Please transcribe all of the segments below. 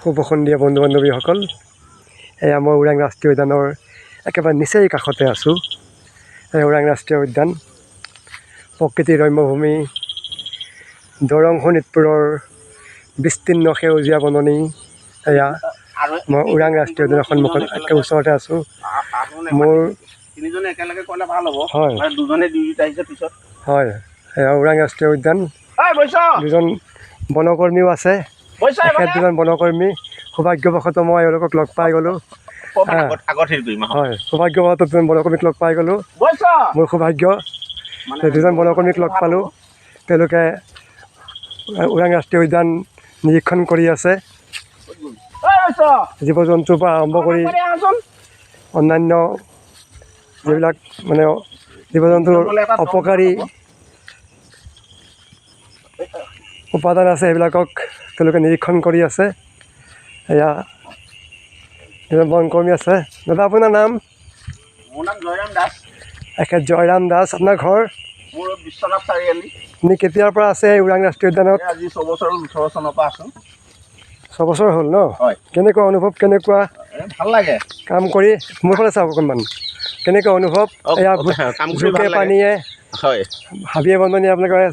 শুভ সন্ধিয়া বন্ধু বান্ধৱীসকল, এয়া মই ওৰাং ৰাষ্ট্ৰীয় উদ্যানৰ একেবাৰে নিচেই কাষতে আছোঁ। এই ওৰাং ৰাষ্ট্ৰীয় উদ্যান প্ৰকৃতিৰ ৰম্যভূমি, দৰং শোণিতপুৰৰ বিস্তীৰ্ণ সেউজীয়া বননি। এয়া মই ওৰাং ৰাষ্ট্ৰীয় উদ্যানৰ সন্মুখত একে ওচৰতে আছোঁ। মোৰ হয়, এয়া ওৰাং ৰাষ্ট্ৰীয় উদ্যান। দুজন বনকৰ্মীও আছে, এখেত দুজন বনকৰ্মী। সৌভাগ্যবশতঃ মই এওঁলোকক লগ পাই গ'লোঁ। হয়, সৌভাগ্যবশতঃ দুজন বনকৰ্মীক লগ পাই গ'লোঁ। মোৰ সৌভাগ্য, দুজন বনকৰ্মীক লগ পালোঁ। তেওঁলোকে ওৰাং ৰাষ্ট্ৰীয় উদ্যান নিৰীক্ষণ কৰি আছে। জীৱ জন্তুৰ পৰা আৰম্ভ কৰি অন্যান্য যিবিলাক মানে জীৱ জন্তুৰ অপকাৰী উপাদান আছে সেইবিলাকক তেওঁলোকে নিৰীক্ষণ কৰি আছে। এয়া এজন বনকৰ্মী আছে। দাদা, আপোনাৰ নাম? মোৰ নাম জয়ৰাম দাস। এখেত জয়ৰাম দাস। আপোনাৰ ঘৰ? মোৰ বিশ্বনাথ চাৰিআলি। আপুনি কেতিয়াৰ পৰা আছে ওৰাং ৰাষ্ট্ৰীয় উদ্যানত? আজি 6 বছৰ 18 চনৰ পৰা আছোঁ। 6 বছৰ হ'ল ন? হয়। কেনেকুৱা অনুভৱ, কেনেকুৱা ভাল লাগে কাম কৰি? মোৰ ফালে চাওক অকণমান, কেনেকুৱা অনুভৱ? এয়া জোকে পানীয়ে, হয়, হাবিয়ে বননিয়ে আপোনালোকে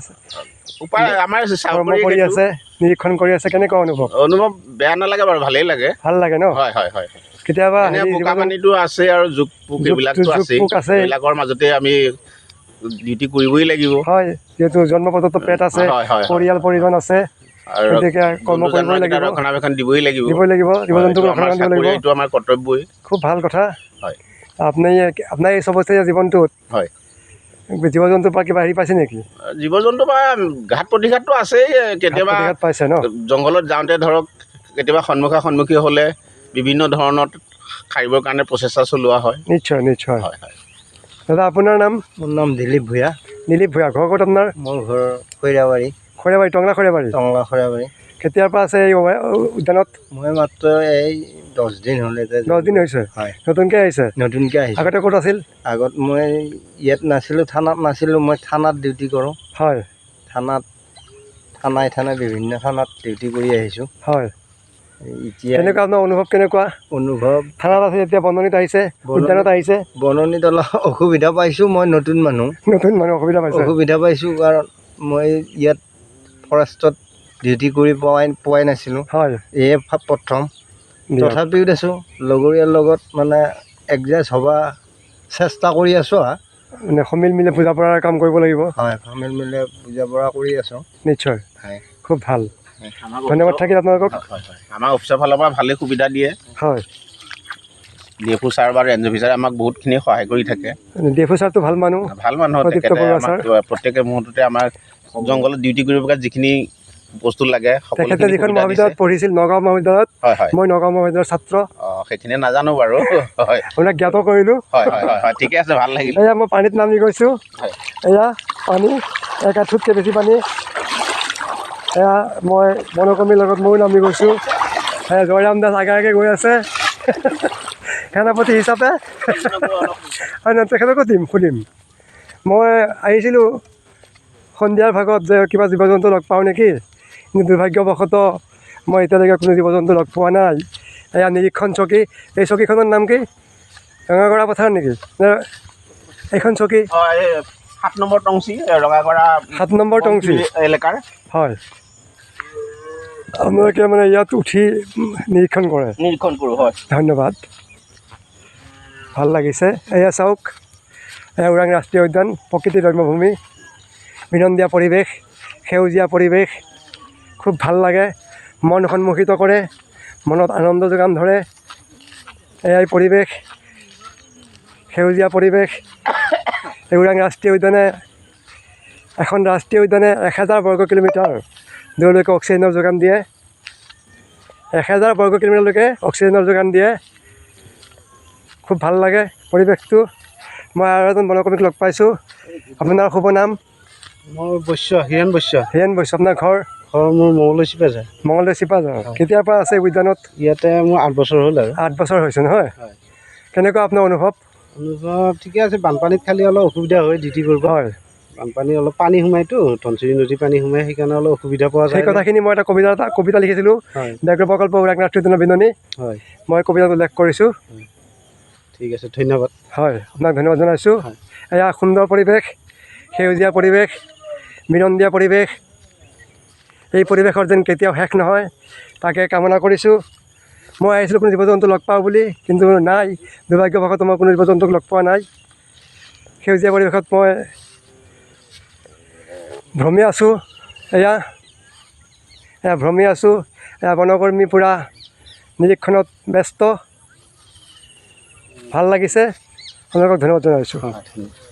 উপায় আমাৰ কৰ্ম কৰি আছে, নিৰীক্ষণ কৰি আছে। কেনেকুৱা অনুভৱ? অনুভৱ বেয়া নালাগে বাৰু, ভালেই লাগে। ভাল লাগে ন? হয় হয় হয়। কেতিয়াবা বোকা পানীটো আছে আৰু জোক পোক এইবিলাকতো আছে। এইবিলাকৰ মাজতে আমি ডিউটি কৰিবই লাগিব। হয়, যিহেতু জন্মপদাৰ্থ পেট আছে, পৰিয়াল পৰিজন আছে, গতিকে কৰ্ম কৰিবই লাগিব, ৰক্ষণাবেক্ষণ দিবই লাগিব। জীৱ জন্তুক ৰক্ষণাবেক্ষণ দিব লাগিব, এইটো আমাৰ কৰ্তব্যই। খুব ভাল কথা। হয়, আপোনাৰ এই চবস্থিয়া জীৱনটোত হয়, জীৱ জন্তুৰ পৰা কিবা হেৰি পাইছে নেকি? জীৱ জন্তুৰ পৰা ঘাট প্ৰতিঘাতটো আছেই। কেতিয়াবা পাইছে ন? জংঘলত যাওঁতে ধৰক কেতিয়াবা সন্মুখী হ'লে বিভিন্ন ধৰণৰ সাৰিবৰ কাৰণে প্ৰচেষ্টা চলোৱা হয়। নিশ্চয় নিশ্চয়। হয় হয়। দাদা, আপোনাৰ নাম? মোৰ নাম দিলীপ ভূঞা। দিলীপ ভূঞা। ঘৰ ক'ত আপোনাৰ? মোৰ ঘৰ খৈৰাবাৰী। খৈৰাবাৰী, টংলা খৈৰাবাৰী? টংলা খৈৰাবাৰী। কেতিয়াৰ পৰা আছে এই উদ্যানত? মই মাত্ৰ এই 10 দিন হ'ল। 10 দিন হৈছে? হয়। নতুনকৈ আহিছে? নতুনকৈ আহিছে। আগতে ক'ত আছিল? আগত মই ইয়াত নাছিলোঁ, থানাত নাছিলোঁ। মই থানাত ডিউটি কৰোঁ। হয়। থানাই বিভিন্ন থানাত ডিউটি কৰি আহিছোঁ। হয়। এতিয়া কেনেকুৱা আপোনাৰ অনুভৱ? কেনেকুৱা অনুভৱ? থানাত আছে, এতিয়া বননিত আহিছে, উদ্যানত আহিছে। বননিত অলপ অসুবিধা পাইছোঁ। মই নতুন মানুহ অসুবিধা পাইছোঁ, কাৰণ মই ইয়াত ফৰেষ্টত ডিউটি কৰি পোৱাই নাছিলোঁ। হয়। এয়ে প্ৰথম। তথাপিও দেছোঁ লগৰীয়াৰ লগত মানে এডজাষ্ট হ'ব চেষ্টা কৰি আছোঁ। মানে সমিল মিলে বুজা পৰাৰ কাম কৰিব লাগিব। হয়, সমিল মিলে বুজা পৰা কৰি আছোঁ। নিশ্চয়। হয়, খুব ভাল। ধন্যবাদ থাকিল আপোনালোকক। আমাৰ অফিচৰ ফালৰ পৰা ভালেই সুবিধা দিয়ে। হয়। ডিএফও ছাৰ বা ৰেঞ্জ অফিচাৰে আমাক বহুতখিনি সহায় কৰি থাকে। ডিএফও ছাৰটো ভাল মানুহ। তেখেতে প্ৰত্যেক মুহূৰ্ততে আমাৰ জংঘলত ডিউটি কৰিব পৰা যিখিনি বস্তু লাগে তেখেতে যিখন মহাবিদ্যালয়ত পঢ়িছিল, নগাঁও মহাবিদ্যালয়ত, মই নগাঁও মহাবিদ্যালয়ৰ ছাত্ৰ। সেইখিনি নাজানো বাৰু। হয়, আপোনাক জ্ঞাত কৰিলোঁ। হয় হয় হয়, ঠিকে আছে, ভাল লাগিল। এয়া মই পানীত নামি গৈছোঁ। এয়া পানী, 1 আঁঠুতকৈ বেছি পানী। এয়া মই বনকৰ্মীৰ লগত ময়ো নামি গৈছোঁ। এয়া জয়ৰাম দাস আগে গৈ আছে সেনাপতি হিচাপে। হয় নহয়, তেখেতকো সুধিম। মই আহিছিলোঁ সন্ধিয়াৰ ভাগত যে কিবা জীৱ জন্তু লগ পাওঁ নেকি, কিন্তু দুৰ্ভাগ্যবশতঃ মই এতিয়ালৈকে কোনো জীৱ জন্তু লগ পোৱা নাই। এয়া নিৰীক্ষণ চকী। এই চকীখনৰ নাম কি? ৰঙাগড়া পথাৰ নেকি? এইখন চকী 7 নম্বৰ টংচি, ৰঙাগড়া 7 নম্বৰ টংচি এলেকাৰ। হয়। আপোনালোকে মানে ইয়াত উঠি নিৰীক্ষণ কৰে? নিৰীক্ষণ কৰোঁ। হয়, ধন্যবাদ, ভাল লাগিছে। এয়া চাওক, এয়া ওৰাং ৰাষ্ট্ৰীয় উদ্যান, প্ৰকৃতিৰ ৰম্যভূমি, বিনন্দীয়া পৰিৱেশ, সেউজীয়া পৰিৱেশ, খুব ভাল লাগে, মন সন্মোহিত কৰে, মনত আনন্দ যোগান ধৰে। এয়াই পৰিৱেশ, সেউজীয়া পৰিৱেশ। এই ওৰাং ৰাষ্ট্ৰীয় উদ্যানে, এখন ৰাষ্ট্ৰীয় উদ্যানে 1000 বৰ্গ কিলোমিটাৰ দূৰলৈকে অক্সিজেনৰ যোগান দিয়ে। 1000 বৰ্গ কিলোমিটাৰলৈকে অক্সিজেনৰ যোগান দিয়ে। খুব ভাল লাগে পৰিৱেশটো। মই আৰু এজন বনকৰ্মীক লগ পাইছোঁ। আপোনাৰ শুভ নাম? মোৰ হীৰেণ বৈশ্য। হীৰেণ বৈশ্য। আপোনাৰ ঘৰ? মোৰ মঙলদৈ চিপাঝাৰ। মঙলদৈ চিপাঝাৰ। কেতিয়াৰ পৰা আছে উদ্যানত? ইয়াতে মোৰ 8 বছৰ হ'ল আৰু। 8 বছৰ হৈছে নহয়? কেনেকুৱা আপোনাৰ অনুভৱ? ঠিকে আছে। বানপানীত খালি অলপ অসুবিধা হয় ডিউটি কৰিব। হয়। বানপানী অলপ পানী সোমাইতো ধনশিৰি নদী পানী সোমাই সেইকাৰণে অলপ অসুবিধা পোৱা সেই যায়। কথাখিনি মই এটা কবিতা লিখিছিলোঁ হয় ব্যাঘ্ৰ প্ৰকল্প ওৰাং ৰাষ্ট্ৰীয় উদ্যানৰ বিননি। হয় মই কবিতাটো উল্লেখ কৰিছোঁ। ঠিক আছে, ধন্যবাদ। হয়, আপোনাক ধন্যবাদ জনাইছোঁ। হয়। এয়া সুন্দৰ পৰিৱেশ, সেউজীয়া পৰিৱেশ, বিনন্দীয়া পৰিৱেশ। এই পৰিৱেশৰ যেন কেতিয়াও শেষ নহয় তাকে কামনা কৰিছোঁ। মই আহিছিলোঁ কোনো জীৱ জন্তু লগ পাওঁ বুলি, কিন্তু নাই, দুৰ্ভাগ্যবশতঃ মই কোনো জীৱ জন্তুক লগ পোৱা নাই। সেউজীয়া পৰিৱেশত মই ভ্ৰমি আছোঁ। এয়া ভ্ৰমি আছোঁ। এয়া বনকৰ্মী পূৰা নিৰীক্ষণত ব্যস্ত। ভাল লাগিছে, আপোনালোকক ধন্যবাদ জনাইছোঁ। হয়, ধন্যবাদ।